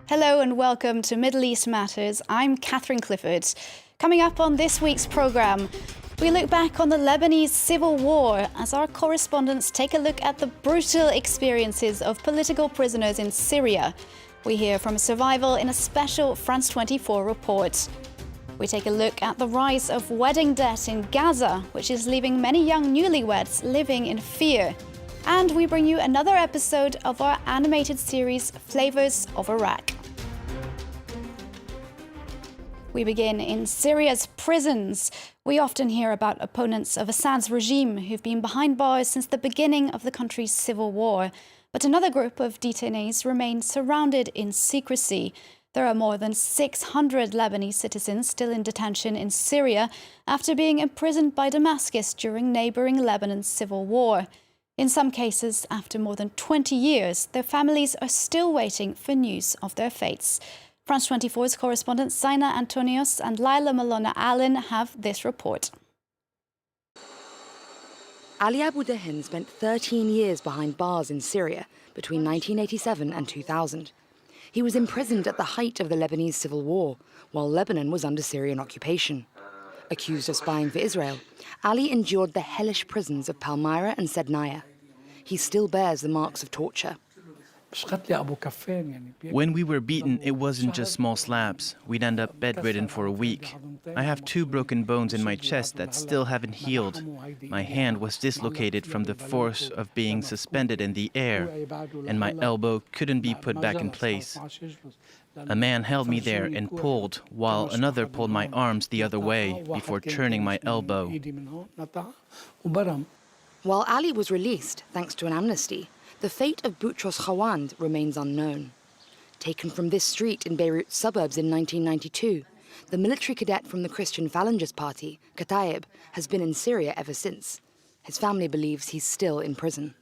Hello and welcome to Middle East Matters. I'm Catherine Clifford. Coming up on this week's programme, we look back on the Lebanese civil war as our correspondents take a look at the brutal experiences of political prisoners in Syria. We hear from survival in a special France 24 report. We take a look at the rise of wedding debt in Gaza, which is leaving many young newlyweds living in fear. And we bring you another episode of our animated series, Flavors of Iraq. We begin in Syria's prisons. We often hear about opponents of Assad's regime who've been behind bars since the beginning of the country's civil war. But another group of detainees remain surrounded in secrecy. There are more than 600 Lebanese citizens still in detention in Syria after being imprisoned by Damascus during neighbouring Lebanon's civil war. In some cases, after more than 20 years, their families are still waiting for news of their fates. France 24's correspondents Zeina and Molana-Allen have this report. Ali Abu Dahin spent 13 years behind bars in Syria between 1987 and 2000. He was imprisoned at the height of the Lebanese civil war, while Lebanon was under Syrian occupation. Accused of spying for Israel, Ali endured the hellish prisons of Palmyra and Zeina. He still bears the marks of torture. When we were beaten, it wasn't just small slaps. We'd end up bedridden for a week. I have 2 broken bones in my chest that still haven't healed. My hand was dislocated from the force of being suspended in the air, and my elbow couldn't be put back in place. A man held me there and pulled, while another pulled my arms the other way before turning my elbow. While Ali was released, thanks to an amnesty, the fate of Boutros Ghawand remains unknown. Taken from this street in Beirut's suburbs in 1992, the military cadet from the Christian Phalangist Party, Kataib, has been in Syria ever since. His family believes he's still in prison.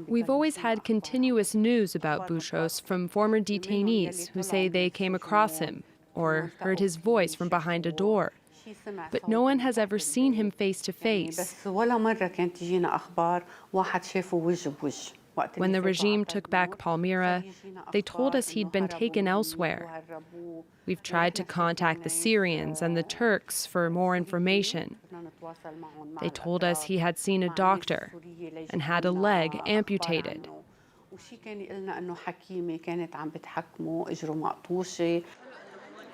We've always had continuous news about Boutros from former detainees who say they came across him or heard his voice from behind a door. But no one has ever seen him face to face. When the regime took back Palmyra, they told us he'd been taken elsewhere. We've tried to contact the Syrians and the Turks for more information. They told us he had seen a doctor and had a leg amputated.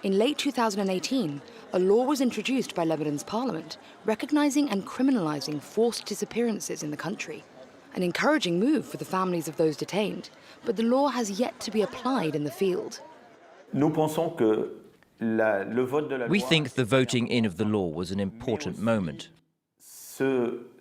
In late 2018, a law was introduced by Lebanon's parliament recognizing and criminalizing forced disappearances in the country. An encouraging move for the families of those detained, but the law has yet to be applied in the field. We think the voting in of the law was an important moment, but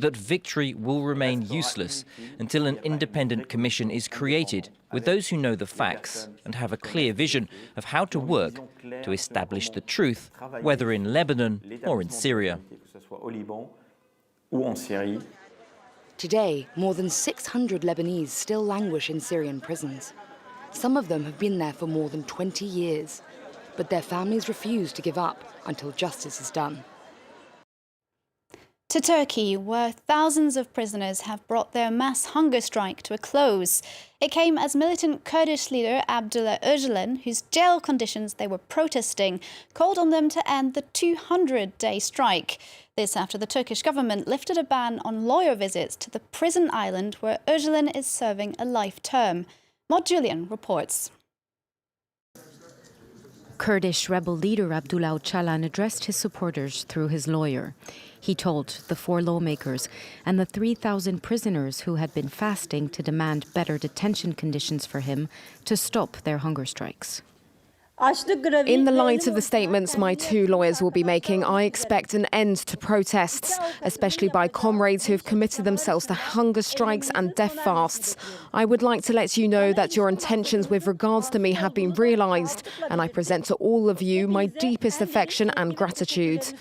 that victory will remain useless until an independent commission is created with those who know the facts and have a clear vision of how to work to establish the truth, whether in Lebanon or in Syria. Today, more than 600 Lebanese still languish in Syrian prisons. Some of them have been there for more than 20 years, but their families refuse to give up until justice is done. To Turkey, where thousands of prisoners have brought their mass hunger strike to a close. It came as militant Kurdish leader Abdullah Öcalan, whose jail conditions they were protesting, called on them to end the 200-day strike. This after the Turkish government lifted a ban on lawyer visits to the prison island where Öcalan is serving a life term. Maud Julian reports. Kurdish rebel leader Abdullah Öcalan addressed his supporters through his lawyer. He told the 4 lawmakers and the 3,000 prisoners who had been fasting to demand better detention conditions for him to stop their hunger strikes. In the light of the statements my 2 lawyers will be making, I expect an end to protests, especially by comrades who have committed themselves to hunger strikes and death fasts. I would like to let you know that your intentions with regards to me have been realised, and I present to all of you my deepest affection and gratitude.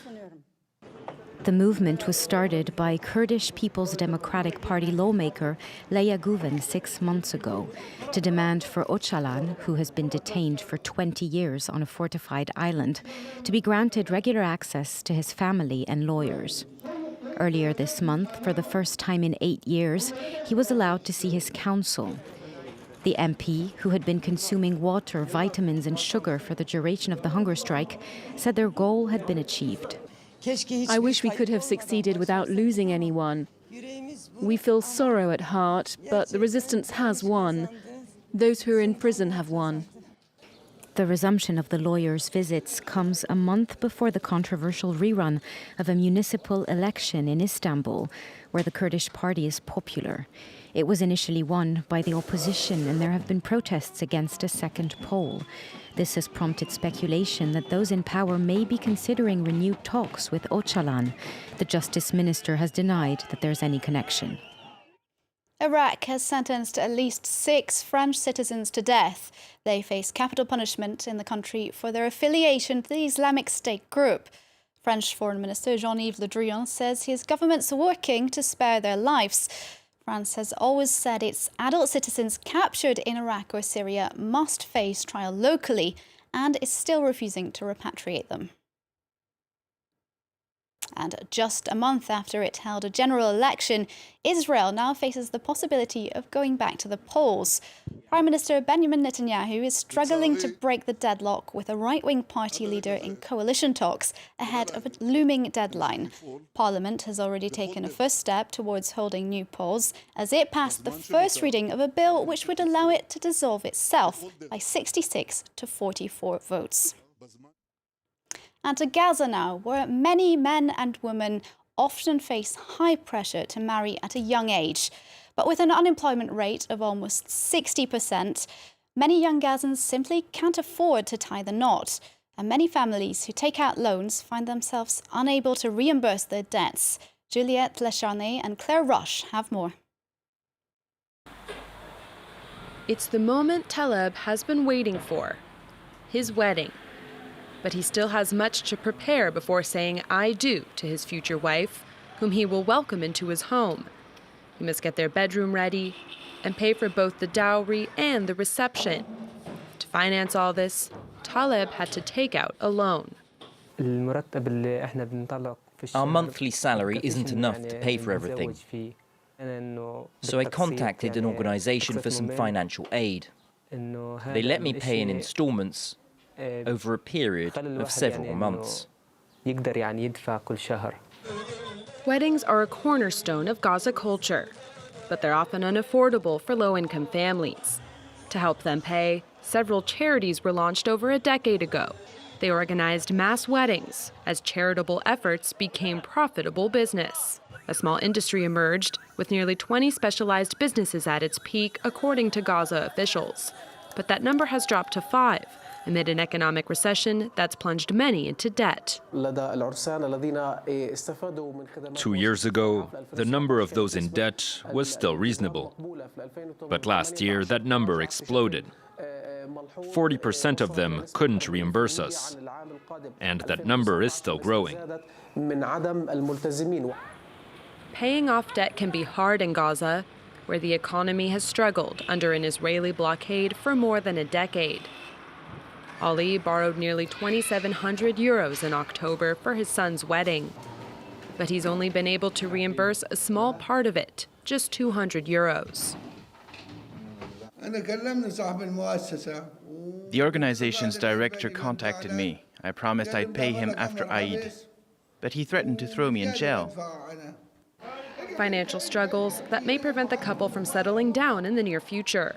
The movement was started by Kurdish People's Democratic Party lawmaker Leila Guven 6 months ago to demand for Öcalan, who has been detained for 20 years on a fortified island, to be granted regular access to his family and lawyers. Earlier this month, for the first time in 8 years, he was allowed to see his counsel. The MP, who had been consuming water, vitamins and sugar for the duration of the hunger strike, said their goal had been achieved. I wish we could have succeeded without losing anyone. We feel sorrow at heart, but the resistance has won. Those who are in prison have won. The resumption of the lawyers' visits comes a month before the controversial rerun of a municipal election in Istanbul, where the Kurdish party is popular. It was initially won by the opposition, and there have been protests against a second poll. This has prompted speculation that those in power may be considering renewed talks with Öcalan. The justice minister has denied that there's any connection. Iraq has sentenced at least 6 French citizens to death. They face capital punishment in the country for their affiliation to the Islamic State group. French Foreign Minister Jean-Yves Le Drian says his government's working to spare their lives. France has always said its adult citizens captured in Iraq or Syria must face trial locally and is still refusing to repatriate them. And just a month after it held a general election, Israel now faces the possibility of going back to the polls. Prime Minister Benjamin Netanyahu is struggling to break the deadlock with a right-wing party leader in coalition talks ahead of a looming deadline. Parliament has already taken a first step towards holding new polls as it passed the first reading of a bill which would allow it to dissolve itself by 66 to 44 votes. And to Gaza now, where many men and women often face high pressure to marry at a young age. But with an unemployment rate of almost 60%, many young Gazans simply can't afford to tie the knot. And many families who take out loans find themselves unable to reimburse their debts. Juliette Lecharnay and Claire Rush have more. It's the moment Taleb has been waiting for, his wedding. But he still has much to prepare before saying "I do" to his future wife, whom he will welcome into his home. He must get their bedroom ready and pay for both the dowry and the reception. To finance all this, Taleb had to take out a loan. Our monthly salary isn't enough to pay for everything. So I contacted an organization for some financial aid. They let me pay in installments over a period of several months. Weddings are a cornerstone of Gaza culture, but they're often unaffordable for low-income families. To help them pay, several charities were launched over a decade ago. They organized mass weddings as charitable efforts became profitable business. A small industry emerged, with nearly 20 specialized businesses at its peak, according to Gaza officials. But that number has dropped to 5. Amid an economic recession that's plunged many into debt. 2 years ago, the number of those in debt was still reasonable. But last year, that number exploded. 40% of them couldn't reimburse us. And that number is still growing. Paying off debt can be hard in Gaza, where the economy has struggled under an Israeli blockade for more than a decade. Ali borrowed nearly 2,700 euros in October for his son's wedding. But he's only been able to reimburse a small part of it, just 200 euros. The organization's director contacted me. I promised I'd pay him after Eid, but he threatened to throw me in jail. Financial struggles that may prevent the couple from settling down in the near future.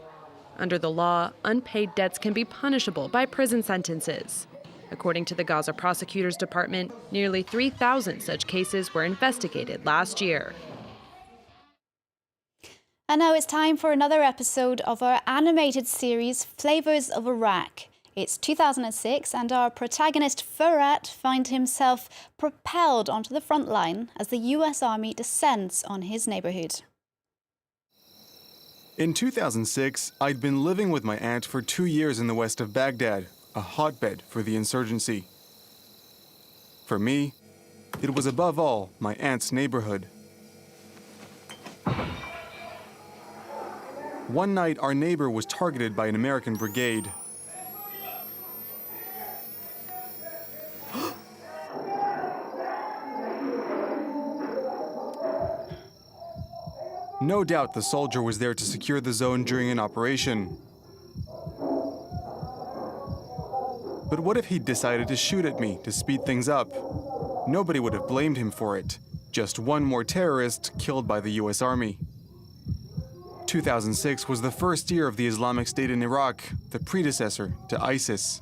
Under the law, unpaid debts can be punishable by prison sentences. According to the Gaza Prosecutor's Department, nearly 3,000 such cases were investigated last year. And now it's time for another episode of our animated series, Flavors of Iraq. It's 2006 and our protagonist Furat finds himself propelled onto the front line as the US Army descends on his neighborhood. In 2006, I'd been living with my aunt for 2 years in the west of Baghdad, a hotbed for the insurgency. For me, it was above all my aunt's neighborhood. One night, our neighbor was targeted by an American brigade. No doubt the soldier was there to secure the zone during an operation. But what if he decided to shoot at me to speed things up? Nobody would have blamed him for it. Just one more terrorist killed by the US Army. 2006 was the first year of the Islamic State in Iraq, the predecessor to ISIS.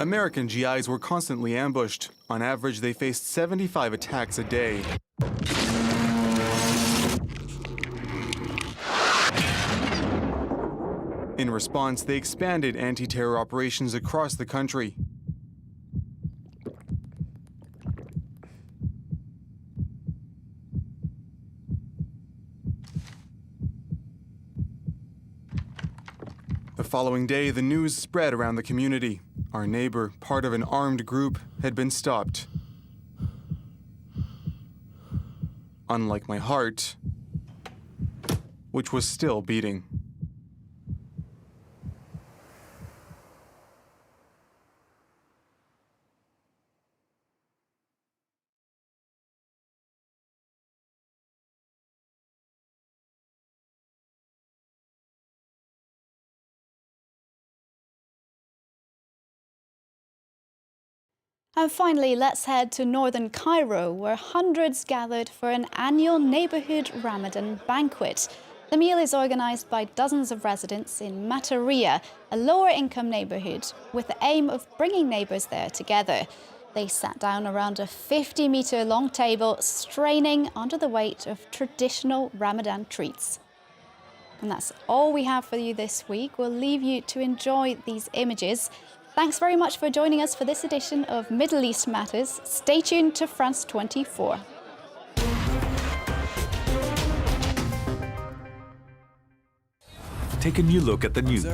American GIs were constantly ambushed. On average, they faced 75 attacks a day. In response, they expanded anti-terror operations across the country. The following day, the news spread around the community. Our neighbor, part of an armed group, had been stopped. Unlike my heart, which was still beating. And finally, let's head to northern Cairo, where hundreds gathered for an annual neighborhood Ramadan Banquet. The meal is organized by dozens of residents in Mataria, a lower-income neighborhood, with the aim of bringing neighbors there together. They sat down around a 50-meter-long table, straining under the weight of traditional Ramadan treats. And that's all we have for you this week. We'll leave you to enjoy these images. Thanks very much for joining us for this edition of Middle East Matters. Stay tuned to France 24. Take a new look at the news.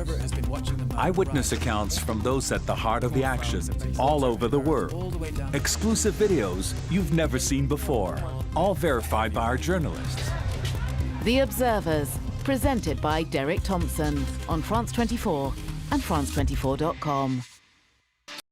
Eyewitness accounts from those at the heart of the action, all over the world. Exclusive videos you've never seen before, all verified by our journalists. The Observers, presented by Derek Thompson on France 24 and France24.com.